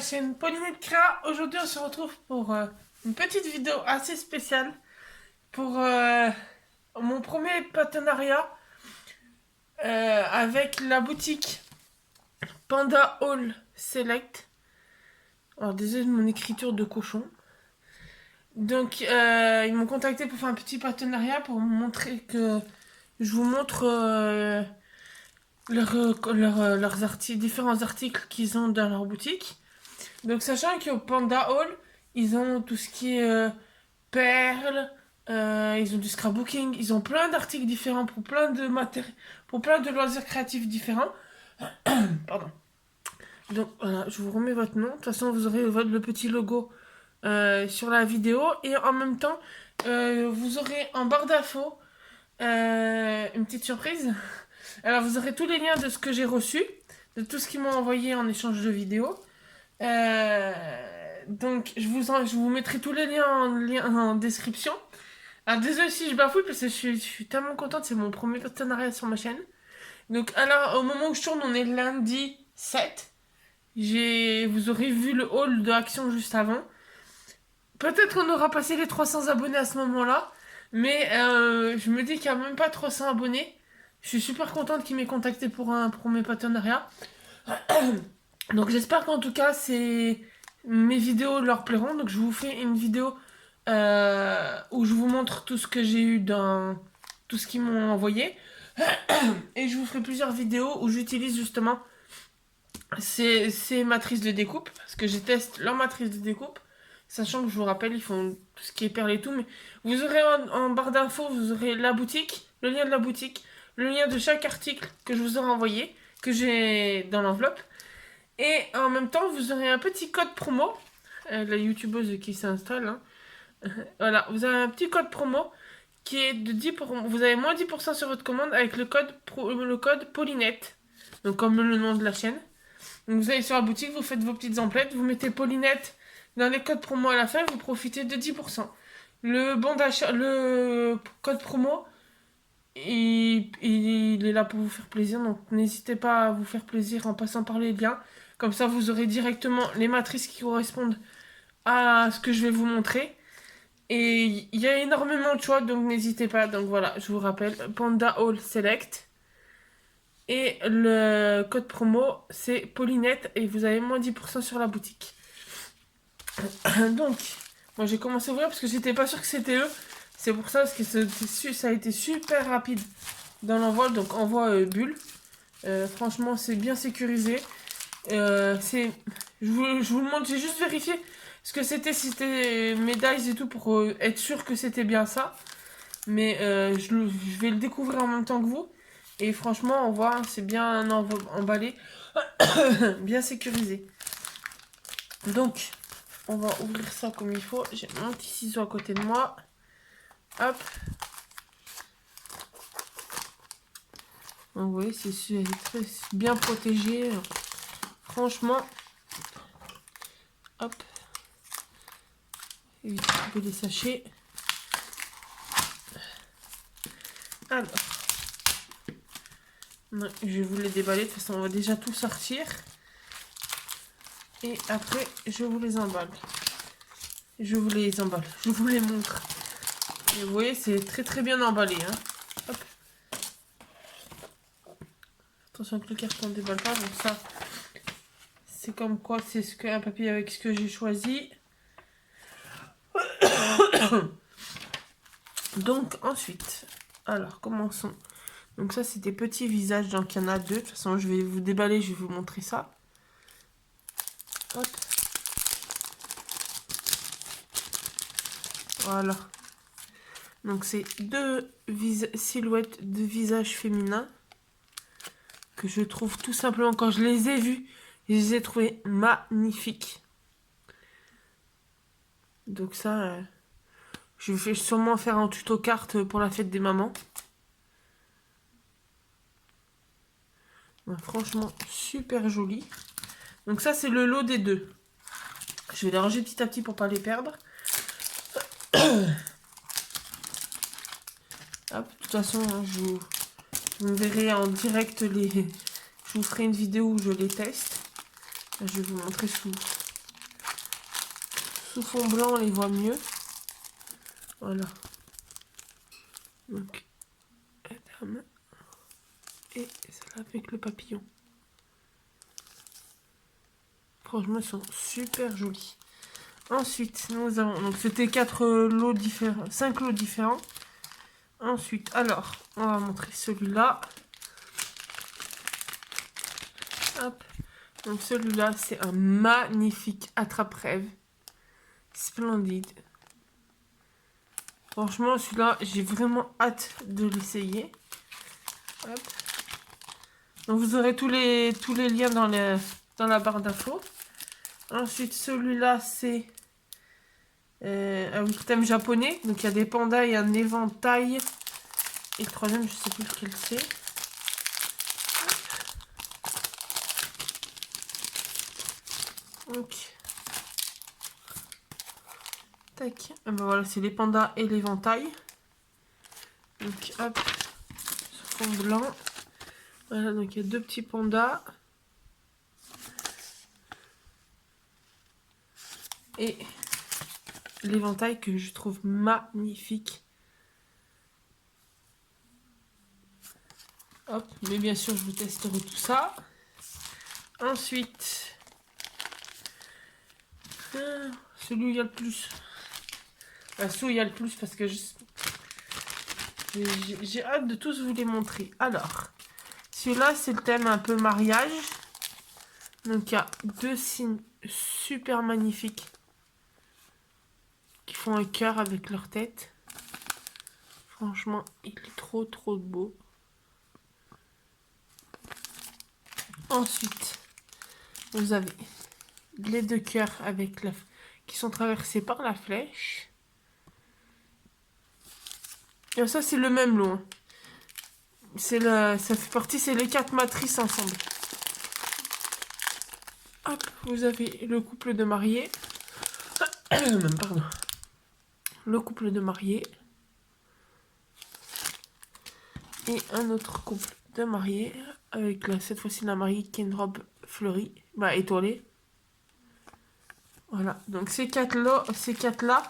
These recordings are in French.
chaîne Paulinette Créa. Aujourd'hui on se retrouve pour une petite vidéo assez spéciale pour mon premier partenariat avec la boutique Panda All Select. Alors désolé de mon écriture de cochon. Donc ils m'ont contacté pour faire un petit partenariat pour me montrer que je vous montre leurs différents articles qu'ils ont dans leur boutique. Donc sachant qu'au Panda Hall, ils ont tout ce qui est perles, ils ont du scrapbooking, ils ont plein d'articles différents pour plein de pour plein de loisirs créatifs différents. Pardon. Donc voilà, je vous remets votre nom. De toute façon, vous aurez le petit logo sur la vidéo. Et en même temps, vous aurez en barre d'infos une petite surprise. Alors vous aurez tous les liens de ce que j'ai reçu, de tout ce qu'ils m'ont envoyé en échange de vidéos. Donc je vous mettrai tous les liens en description. Alors désolé si je bafouille parce que je suis tellement contente, c'est mon premier partenariat sur ma chaîne. Donc alors au moment où je tourne, on est lundi 7. Vous aurez vu le haul de Action juste avant. Peut-être qu'on aura passé les 300 abonnés à ce moment-là. Mais je me dis qu'il n'y a même pas 300 abonnés. Je suis super contente qu'ils m'aient contacté pour un premier partenariat. Donc j'espère qu'en tout cas mes vidéos leur plairont. Donc je vous fais une vidéo où je vous montre tout ce que j'ai eu dans tout ce qu'ils m'ont envoyé. Et je vous ferai plusieurs vidéos où j'utilise justement ces matrices de découpe. Parce que je teste leur matrice de découpe. Sachant que je vous rappelle, ils font tout ce qui est perles et tout. Mais vous aurez en barre d'infos, vous aurez la boutique, le lien de la boutique, le lien de chaque article que je vous aurai envoyé, que j'ai dans l'enveloppe. Et en même temps, vous aurez un petit code promo. La youtubeuse qui s'installe. Hein. Voilà, vous avez un petit code promo qui est de 10%. Vous avez moins 10% sur votre commande avec le code Paulinette. Donc comme le nom de la chaîne. Donc vous allez sur la boutique, vous faites vos petites emplettes, vous mettez Paulinette dans les codes promo à la fin, vous profitez de 10%. Le bon d'achat, le code promo, il est là pour vous faire plaisir. Donc n'hésitez pas à vous faire plaisir en passant par les liens. Comme ça, vous aurez directement les matrices qui correspondent à ce que je vais vous montrer. Et il y a énormément de choix, donc n'hésitez pas. Donc voilà, je vous rappelle, Panda All Select. Et le code promo, c'est Paulinette. Et vous avez moins 10% sur la boutique. Donc, moi j'ai commencé à ouvrir parce que j'étais pas sûre que c'était eux. C'est pour ça, parce que ça a été super rapide dans l'envoi. Donc envoi bulle. Franchement, c'est bien sécurisé. Je vous le montre, j'ai juste vérifié ce que c'était, si c'était médailles et tout pour être sûr que c'était bien ça. Mais je vais le découvrir en même temps que vous. Et franchement, on voit, c'est bien emballé, bien sécurisé. Donc, on va ouvrir ça comme il faut. J'ai mon petit ciseau à côté de moi. Hop. Donc, vous voyez, c'est très bien protégé. Franchement, hop, évitez un peu les sachets. Alors, non, je vais vous les déballer. De toute façon, on va déjà tout sortir. Et après, je vous les emballe. Je vous les montre. Et vous voyez, c'est très très bien emballé. Hein. Hop. Attention que le carton ne déballe pas. Donc ça, c'est comme quoi, c'est un papier avec ce que j'ai choisi. Donc ensuite, alors commençons. Donc ça, c'est des petits visages, donc il y en a deux. De toute façon, je vais vous déballer, je vais vous montrer ça. Hop. Voilà. Donc c'est deux silhouettes de visages féminins que je trouve tout simplement, quand je les ai vus, je les ai trouvés magnifiques. Donc ça, je vais sûrement faire un tuto carte pour la fête des mamans. Ouais, franchement, super joli. Donc ça, c'est le lot des deux. Je vais les ranger petit à petit pour pas les perdre. Hop, de toute façon, vous me verrez en direct je vous ferai une vidéo où je les teste. Je vais vous montrer sous sous fond blanc, on les voit mieux. Voilà. Donc, Adam. Et celle-là avec le papillon. Franchement, ils sont super jolis. Ensuite, nous avons... Donc, c'était 4 lots différents. 5 lots différents. Ensuite, alors, on va montrer celui-là. Hop. Donc, celui-là, c'est un magnifique attrape-rêve. Splendide. Franchement, celui-là, j'ai vraiment hâte de l'essayer. Hop. Donc, vous aurez tous les liens dans la barre d'infos. Ensuite, celui-là, c'est un thème japonais. Donc, il y a des pandas et un éventail. Et le troisième, je sais plus lequel c'est. Donc, tac. Et ben voilà, c'est les pandas et l'éventail. Donc, hop, sur fond blanc. Voilà, donc il y a 2 petits pandas. Et l'éventail que je trouve magnifique. Hop, mais bien sûr, je vous testerai tout ça. Ensuite, celui où il y a le plus. Celui où il y a le plus parce que j'ai hâte de tous vous les montrer. Alors, celui-là, c'est le thème un peu mariage. Donc, il y a 2 signes super magnifiques qui font un cœur avec leur tête. Franchement, il est trop beau. Ensuite, vous avez les 2 cœurs avec qui sont traversés par la flèche. Et ça, c'est le même lot. Ça fait partie, c'est les 4 matrices ensemble. Hop, vous avez le couple de mariés. Pardon. Le couple de mariés. Et un autre couple de mariés. Avec cette fois-ci la mariée qui a une robe fleurie. Bah, étoilée. Voilà. Donc ces 4-là,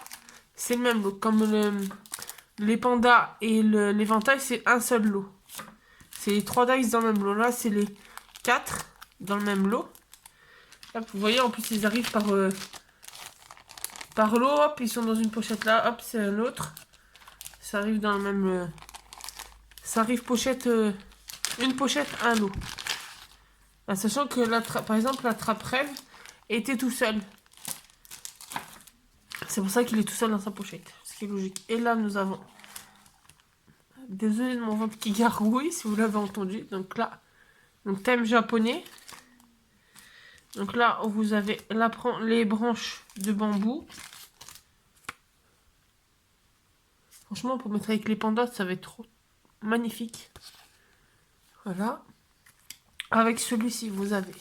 c'est le même lot. Comme les pandas et l'éventail, c'est un seul lot. C'est les 3 dice dans le même lot. Là, c'est les 4 dans le même lot. Hop, vous voyez, en plus, ils arrivent par lot. Hop, ils sont dans une pochette là. Hop, c'est un autre. Ça arrive dans le même... ça arrive pochette... une pochette, un lot. En sachant que, par exemple, l'attrape-rêve était tout seul. C'est pour ça qu'il est tout seul dans sa pochette. Ce qui est logique. Et là, nous avons... Désolé de mon ventre qui gargouille, si vous l'avez entendu. Donc là, thème japonais. Donc là, vous avez les branches de bambou. Franchement, pour mettre avec les pandas, ça va être trop magnifique. Voilà. Avec celui-ci, vous avez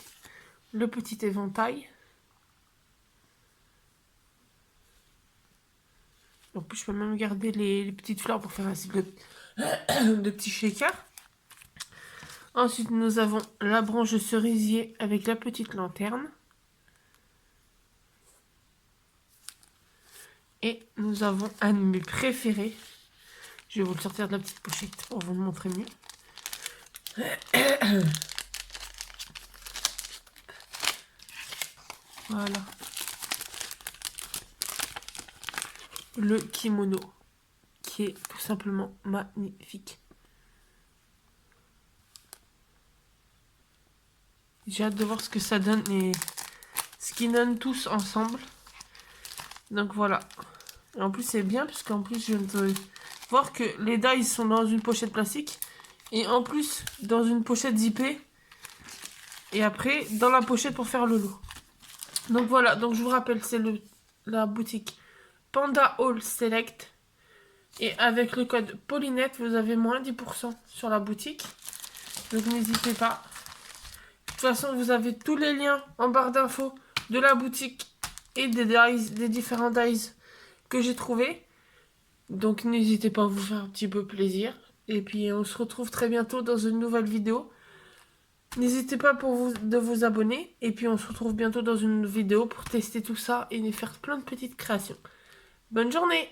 le petit éventail. En plus, je peux même garder les petites fleurs pour faire un cycle de petits shakers. Ensuite, nous avons la branche de cerisier avec la petite lanterne. Et nous avons un de mes préférés. Je vais vous le sortir de la petite pochette pour vous le montrer mieux. Voilà. Le kimono, qui est tout simplement magnifique. J'ai hâte de voir ce que ça donne et ce qu'ils donnent tous ensemble. Donc voilà. Et en plus c'est bien parce qu'en plus je viens de voir que les dies sont dans une pochette plastique. Et en plus dans une pochette zippée. Et après dans la pochette pour faire le lot. Donc voilà, donc je vous rappelle, c'est la boutique Panda All Select. Et avec le code Paulinette, vous avez moins 10% sur la boutique. Donc n'hésitez pas. De toute façon, vous avez tous les liens en barre d'infos de la boutique et des différents dies que j'ai trouvés. Donc n'hésitez pas à vous faire un petit peu plaisir. Et puis on se retrouve très bientôt dans une nouvelle vidéo. N'hésitez pas de vous abonner. Et puis on se retrouve bientôt dans une vidéo pour tester tout ça et faire plein de petites créations. Bonne journée!